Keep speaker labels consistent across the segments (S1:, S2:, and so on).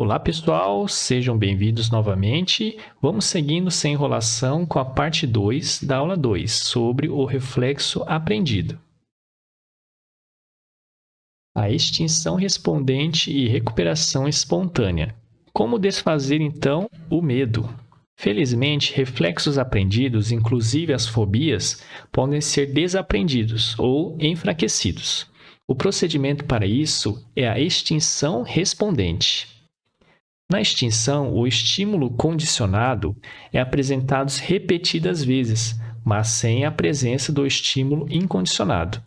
S1: Olá pessoal, sejam bem-vindos novamente. Vamos seguindo sem enrolação com a parte 2 da aula 2, sobre o reflexo aprendido. A extinção respondente e recuperação espontânea. Como desfazer então o medo? Felizmente, reflexos aprendidos, inclusive as fobias, podem ser desaprendidos ou enfraquecidos. O procedimento para isso é a extinção respondente. Na extinção, o estímulo condicionado é apresentado repetidas vezes, mas sem a presença do estímulo incondicionado,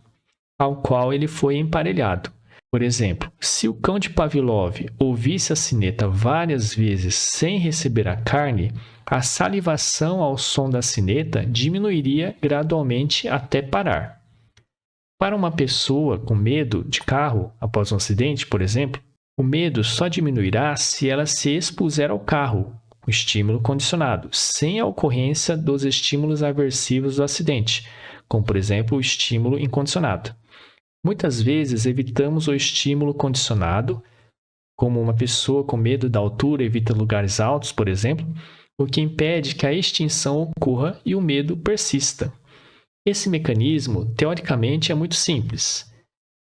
S1: ao qual ele foi emparelhado. Por exemplo, se o cão de Pavlov ouvisse a sineta várias vezes sem receber a carne, a salivação ao som da sineta diminuiria gradualmente até parar. Para uma pessoa com medo de carro após um acidente, por exemplo, o medo só diminuirá se ela se expuser ao carro, o estímulo condicionado, sem a ocorrência dos estímulos aversivos do acidente, como, por exemplo, o estímulo incondicionado. Muitas vezes evitamos o estímulo condicionado, como uma pessoa com medo da altura evita lugares altos, por exemplo, o que impede que a extinção ocorra e o medo persista. Esse mecanismo, teoricamente, é muito simples.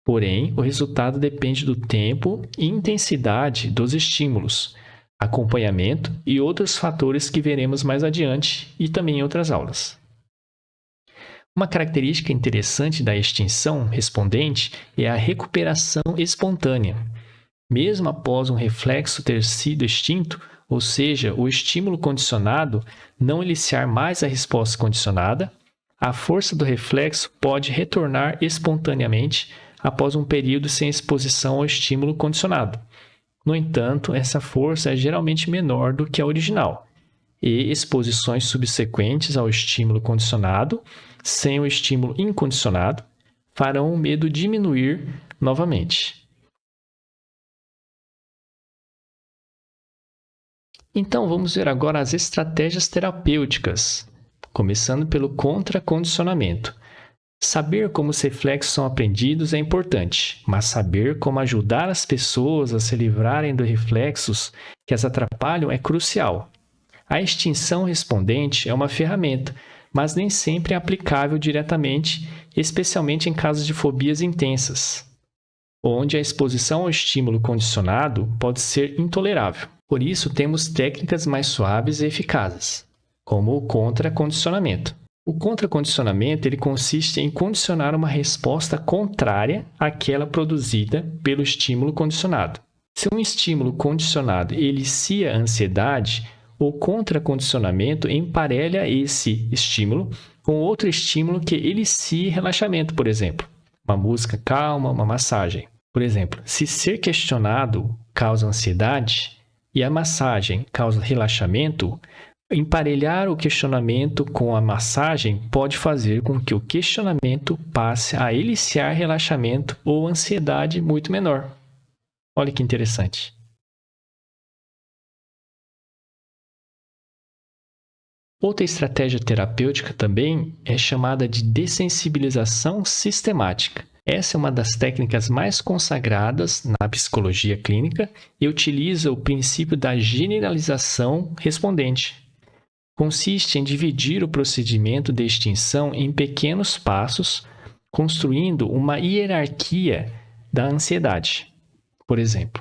S1: Porém, o resultado depende do tempo e intensidade dos estímulos, acompanhamento e outros fatores que veremos mais adiante e também em outras aulas. Uma característica interessante da extinção respondente é a recuperação espontânea. Mesmo após um reflexo ter sido extinto, ou seja, o estímulo condicionado não iniciar mais a resposta condicionada, a força do reflexo pode retornar espontaneamente após um período sem exposição ao estímulo condicionado. No entanto, essa força é geralmente menor do que a original, e exposições subsequentes ao estímulo condicionado, sem o estímulo incondicionado, farão o medo diminuir novamente. Então, vamos ver agora as estratégias terapêuticas, começando pelo contracondicionamento. Saber como os reflexos são aprendidos é importante, mas saber como ajudar as pessoas a se livrarem dos reflexos que as atrapalham é crucial. A extinção respondente é uma ferramenta, mas nem sempre é aplicável diretamente, especialmente em casos de fobias intensas, onde a exposição ao estímulo condicionado pode ser intolerável. Por isso, temos técnicas mais suaves e eficazes, como o contracondicionamento. O contracondicionamento ele consiste em condicionar uma resposta contrária àquela produzida pelo estímulo condicionado. Se um estímulo condicionado inicia a ansiedade, o contracondicionamento emparelha esse estímulo com outro estímulo que inicie relaxamento, por exemplo, uma música calma, uma massagem. Por exemplo, se ser questionado causa ansiedade e a massagem causa relaxamento, emparelhar o questionamento com a massagem pode fazer com que o questionamento passe a iniciar relaxamento ou ansiedade muito menor. Olha que interessante. Outra estratégia terapêutica também é chamada de dessensibilização sistemática. Essa é uma das técnicas mais consagradas na psicologia clínica e utiliza o princípio da generalização respondente. Consiste em dividir o procedimento de extinção em pequenos passos, construindo uma hierarquia da ansiedade. Por exemplo,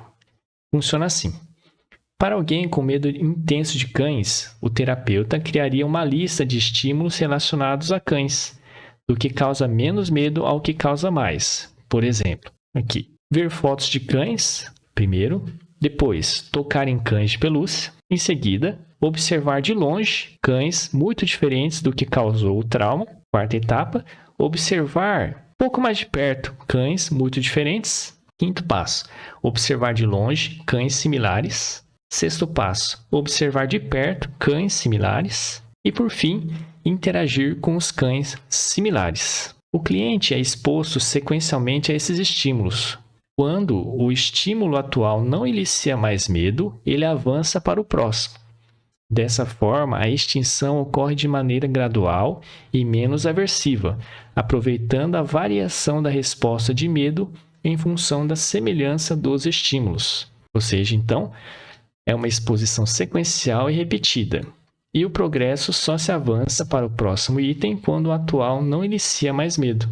S1: funciona assim. Para alguém com medo intenso de cães, o terapeuta criaria uma lista de estímulos relacionados a cães, do que causa menos medo ao que causa mais. Por exemplo, aqui, ver fotos de cães, primeiro, depois, tocar em cães de pelúcia, em seguida, observar de longe cães muito diferentes do que causou o trauma, quarta etapa, observar um pouco mais de perto cães muito diferentes, quinto passo, observar de longe cães similares, sexto passo, observar de perto cães similares e, por fim, interagir com os cães similares. O cliente é exposto sequencialmente a esses estímulos. Quando o estímulo atual não inicia mais medo, ele avança para o próximo. Dessa forma, a extinção ocorre de maneira gradual e menos aversiva, aproveitando a variação da resposta de medo em função da semelhança dos estímulos. Ou seja, então, É uma exposição sequencial e repetida. E o progresso só se avança para o próximo item quando o atual não inicia mais medo.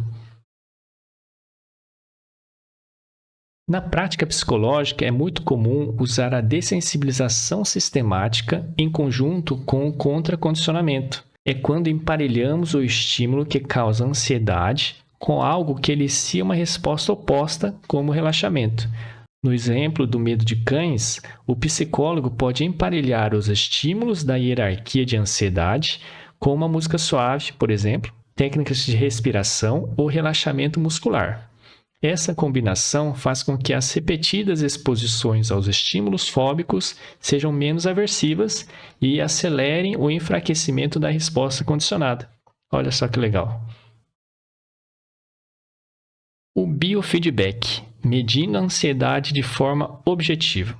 S1: Na prática psicológica, é muito comum usar a dessensibilização sistemática em conjunto com o contracondicionamento. É quando emparelhamos o estímulo que causa ansiedade com algo que elicia uma resposta oposta, como o relaxamento. No exemplo do medo de cães, o psicólogo pode emparelhar os estímulos da hierarquia de ansiedade com uma música suave, por exemplo, técnicas de respiração ou relaxamento muscular. Essa combinação faz com que as repetidas exposições aos estímulos fóbicos sejam menos aversivas e acelerem o enfraquecimento da resposta condicionada. Olha só que legal. O biofeedback, medindo a ansiedade de forma objetiva.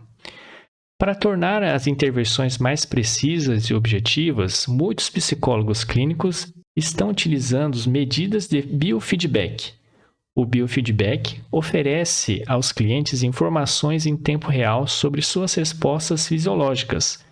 S1: Para tornar as intervenções mais precisas e objetivas, muitos psicólogos clínicos estão utilizando medidas de biofeedback. O biofeedback oferece aos clientes informações em tempo real sobre suas respostas fisiológicas,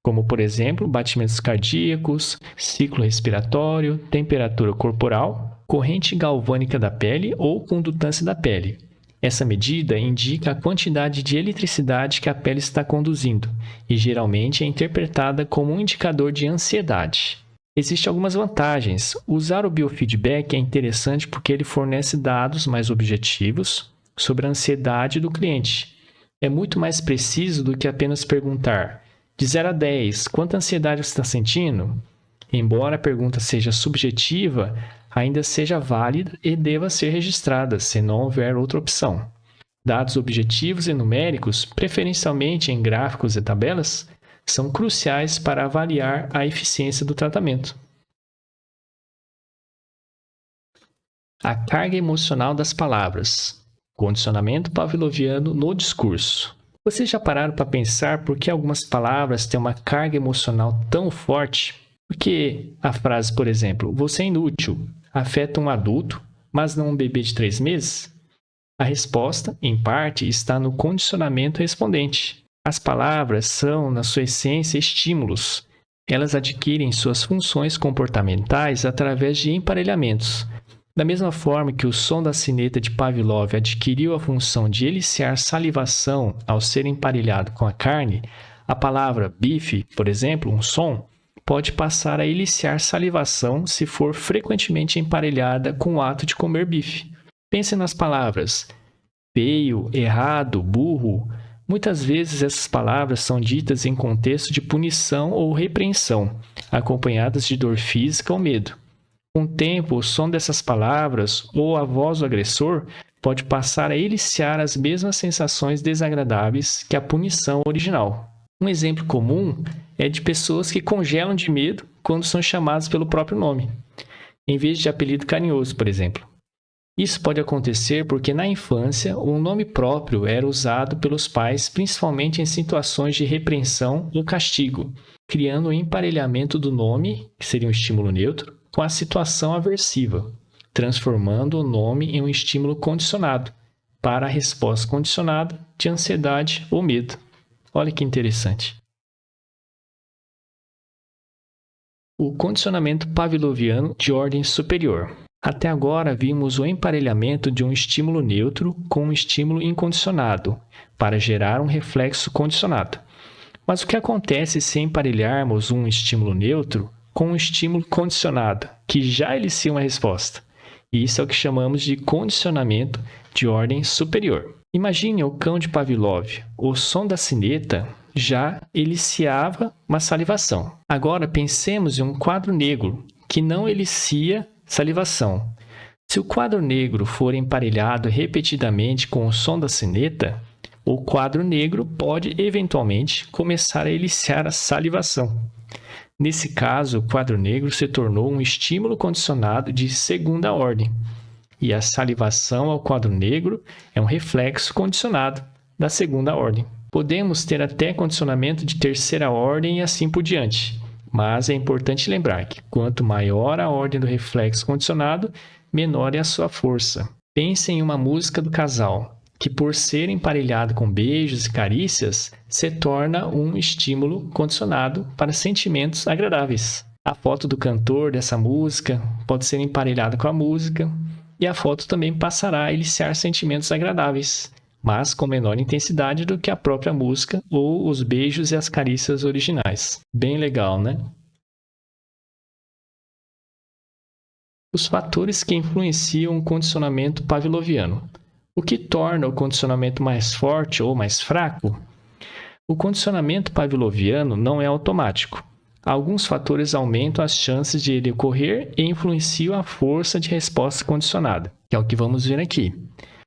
S1: como, por exemplo, batimentos cardíacos, ciclo respiratório, temperatura corporal, corrente galvânica da pele ou condutância da pele. Essa medida indica a quantidade de eletricidade que a pele está conduzindo e geralmente é interpretada como um indicador de ansiedade. Existem algumas vantagens. Usar o biofeedback é interessante porque ele fornece dados mais objetivos sobre a ansiedade do cliente. É muito mais preciso do que apenas perguntar: de 0 a 10, quanta ansiedade você está sentindo? Embora a pergunta seja subjetiva, ainda seja válida e deva ser registrada, se não houver outra opção. Dados objetivos e numéricos, preferencialmente em gráficos e tabelas, são cruciais para avaliar a eficiência do tratamento. A carga emocional das palavras. Condicionamento pavloviano no discurso. Vocês já pararam para pensar por que algumas palavras têm uma carga emocional tão forte? Porque a frase, por exemplo, "você é inútil", afeta um adulto, mas não um bebê de 3 meses? A resposta, em parte, está no condicionamento respondente. As palavras são, na sua essência, estímulos. Elas adquirem suas funções comportamentais através de emparelhamentos. Da mesma forma que o som da sineta de Pavlov adquiriu a função de eliciar salivação ao ser emparelhado com a carne, a palavra bife, por exemplo, um som, pode passar a eliciar salivação se for frequentemente emparelhada com o ato de comer bife. Pense nas palavras feio, errado, burro. Muitas vezes essas palavras são ditas em contexto de punição ou repreensão, acompanhadas de dor física ou medo. Com o tempo, o som dessas palavras ou a voz do agressor pode passar a eliciar as mesmas sensações desagradáveis que a punição original. Um exemplo comum é de pessoas que congelam de medo quando são chamadas pelo próprio nome, em vez de apelido carinhoso, por exemplo. Isso pode acontecer porque na infância um nome próprio era usado pelos pais principalmente em situações de repreensão ou castigo, criando o emparelhamento do nome, que seria um estímulo neutro, com a situação aversiva, transformando o nome em um estímulo condicionado para a resposta condicionada de ansiedade ou medo. Olha que interessante. O condicionamento pavloviano de ordem superior. Até agora, vimos o emparelhamento de um estímulo neutro com um estímulo incondicionado, para gerar um reflexo condicionado. Mas o que acontece se emparelharmos um estímulo neutro com um estímulo condicionado, que já elicia uma resposta? Isso é o que chamamos de condicionamento de ordem superior. Imagine o cão de Pavlov. O som da sineta já eliciava uma salivação. Agora pensemos em um quadro negro que não elicia salivação. Se o quadro negro for emparelhado repetidamente com o som da sineta, o quadro negro pode eventualmente começar a eliciar a salivação. Nesse caso, o quadro negro se tornou um estímulo condicionado de segunda ordem, e a salivação ao quadro negro é um reflexo condicionado da segunda ordem. Podemos ter até condicionamento de terceira ordem e assim por diante. Mas é importante lembrar que quanto maior a ordem do reflexo condicionado, menor é a sua força. Pense em uma música do casal. que por ser emparelhado com beijos e carícias, se torna um estímulo condicionado para sentimentos agradáveis. A foto do cantor dessa música pode ser emparelhada com a música e a foto também passará a iniciar sentimentos agradáveis, mas com menor intensidade do que a própria música ou os beijos e as carícias originais. Bem legal, né? Os fatores que influenciam o condicionamento pavloviano. O que torna o condicionamento mais forte ou mais fraco? O condicionamento pavloviano não é automático. Alguns fatores aumentam as chances de ele ocorrer e influenciam a força de resposta condicionada, que é o que vamos ver aqui.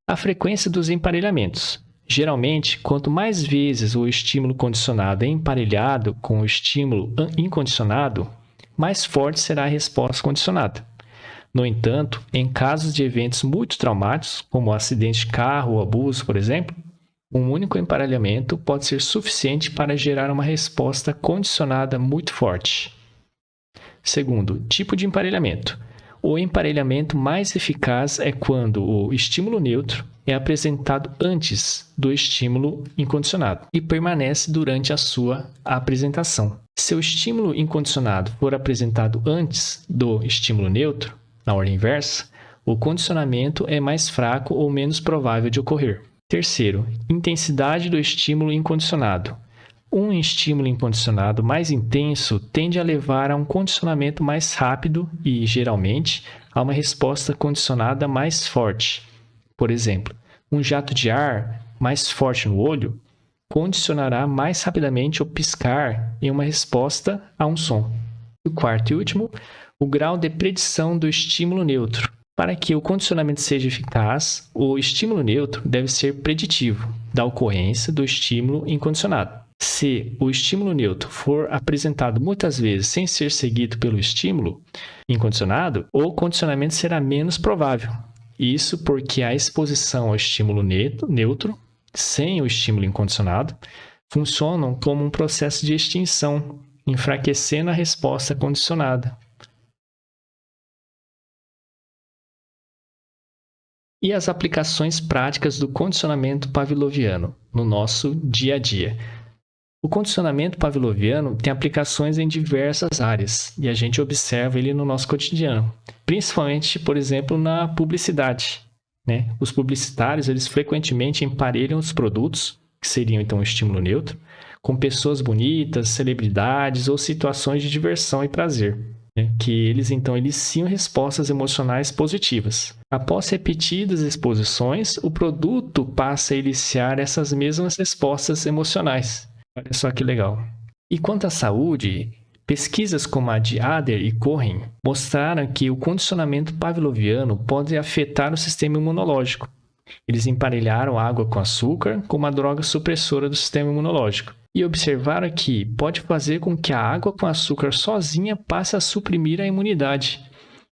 S1: A frequência dos emparelhamentos. Geralmente, quanto mais vezes o estímulo condicionado é emparelhado com o estímulo incondicionado, mais forte será a resposta condicionada. No entanto, em casos de eventos muito traumáticos, como acidente de carro ou abuso, por exemplo, um único emparelhamento pode ser suficiente para gerar uma resposta condicionada muito forte. Segundo, tipo de emparelhamento. O emparelhamento mais eficaz é quando o estímulo neutro é apresentado antes do estímulo incondicionado e permanece durante a sua apresentação. Se o estímulo incondicionado for apresentado antes do estímulo neutro, na ordem inversa, o condicionamento é mais fraco ou menos provável de ocorrer. Terceiro, intensidade do estímulo incondicionado. Um estímulo incondicionado mais intenso tende a levar a um condicionamento mais rápido e, geralmente, a uma resposta condicionada mais forte. Por exemplo, um jato de ar mais forte no olho condicionará mais rapidamente o piscar em uma resposta a um som. E o quarto e último, o grau de predição do estímulo neutro. Para que o condicionamento seja eficaz, o estímulo neutro deve ser preditivo da ocorrência do estímulo incondicionado. Se o estímulo neutro for apresentado muitas vezes sem ser seguido pelo estímulo incondicionado, o condicionamento será menos provável. Isso porque a exposição ao estímulo neutro, sem o estímulo incondicionado, funcionam como um processo de extinção, enfraquecendo a resposta condicionada. E as aplicações práticas do condicionamento pavloviano no nosso dia a dia. O condicionamento pavloviano tem aplicações em diversas áreas e a gente observa ele no nosso cotidiano, principalmente, por exemplo, na publicidade. Os publicitários eles frequentemente emparelham os produtos, que seriam então o estímulo neutro, com pessoas bonitas, celebridades ou situações de diversão e prazer. Que eles então iniciam respostas emocionais positivas. Após repetidas exposições, o produto passa a iniciar essas mesmas respostas emocionais. Olha só que legal. E quanto à saúde, pesquisas como a de Ader e Cohen mostraram que o condicionamento pavloviano pode afetar o sistema imunológico. Eles emparelharam água com açúcar como uma droga supressora do sistema imunológico. E observaram que pode fazer com que a água com açúcar sozinha passe a suprimir a imunidade.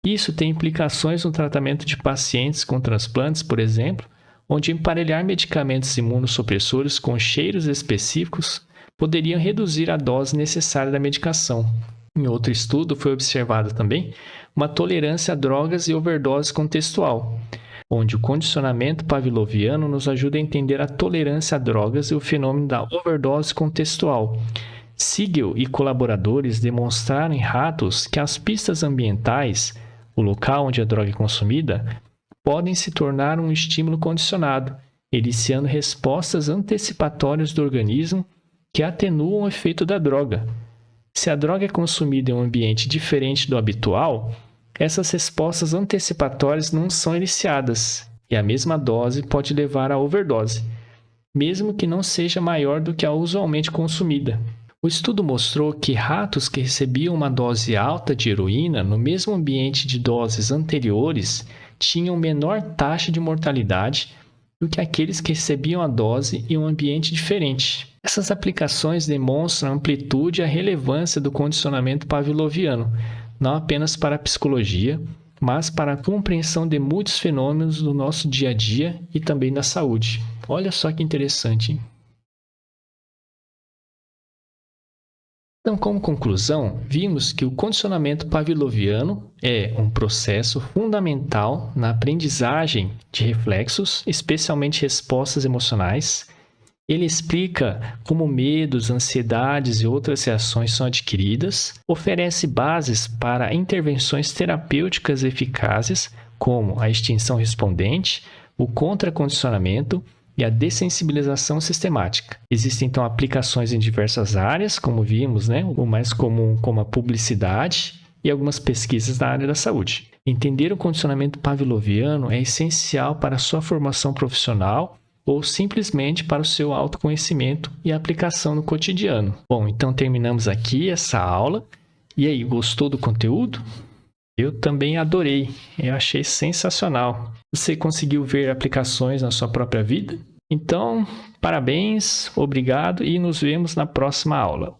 S1: Isso tem implicações no tratamento de pacientes com transplantes, por exemplo, onde emparelhar medicamentos imunossupressores com cheiros específicos poderiam reduzir a dose necessária da medicação. Em outro estudo, foi observada também uma tolerância a drogas e overdose contextual, onde o condicionamento pavloviano nos ajuda a entender a tolerância a drogas e o fenômeno da overdose contextual. Siegel e colaboradores demonstraram em ratos que as pistas ambientais, o local onde a droga é consumida, podem se tornar um estímulo condicionado, iniciando respostas antecipatórias do organismo que atenuam o efeito da droga. Se a droga é consumida em um ambiente diferente do habitual, essas respostas antecipatórias não são iniciadas e a mesma dose pode levar à overdose, mesmo que não seja maior do que a usualmente consumida. O estudo mostrou que ratos que recebiam uma dose alta de heroína no mesmo ambiente de doses anteriores tinham menor taxa de mortalidade do que aqueles que recebiam a dose em um ambiente diferente. Essas aplicações demonstram a amplitude e a relevância do condicionamento pavloviano, não apenas para a psicologia, mas para a compreensão de muitos fenômenos do nosso dia a dia e também da saúde. Olha só que interessante, hein? Então, como conclusão, vimos que o condicionamento pavloviano é um processo fundamental na aprendizagem de reflexos, especialmente respostas emocionais. Ele explica como medos, ansiedades e outras reações são adquiridas, oferece bases para intervenções terapêuticas eficazes, como a extinção respondente, o contracondicionamento e a dessensibilização sistemática. Existem, então, aplicações em diversas áreas, como vimos, o mais comum como a publicidade e algumas pesquisas na área da saúde. Entender o condicionamento pavloviano é essencial para a sua formação profissional ou simplesmente para o seu autoconhecimento e aplicação no cotidiano. Bom, então terminamos aqui essa aula. E aí, gostou do conteúdo? Eu também adorei, eu achei sensacional. Você conseguiu ver aplicações na sua própria vida? Então, parabéns, obrigado e nos vemos na próxima aula.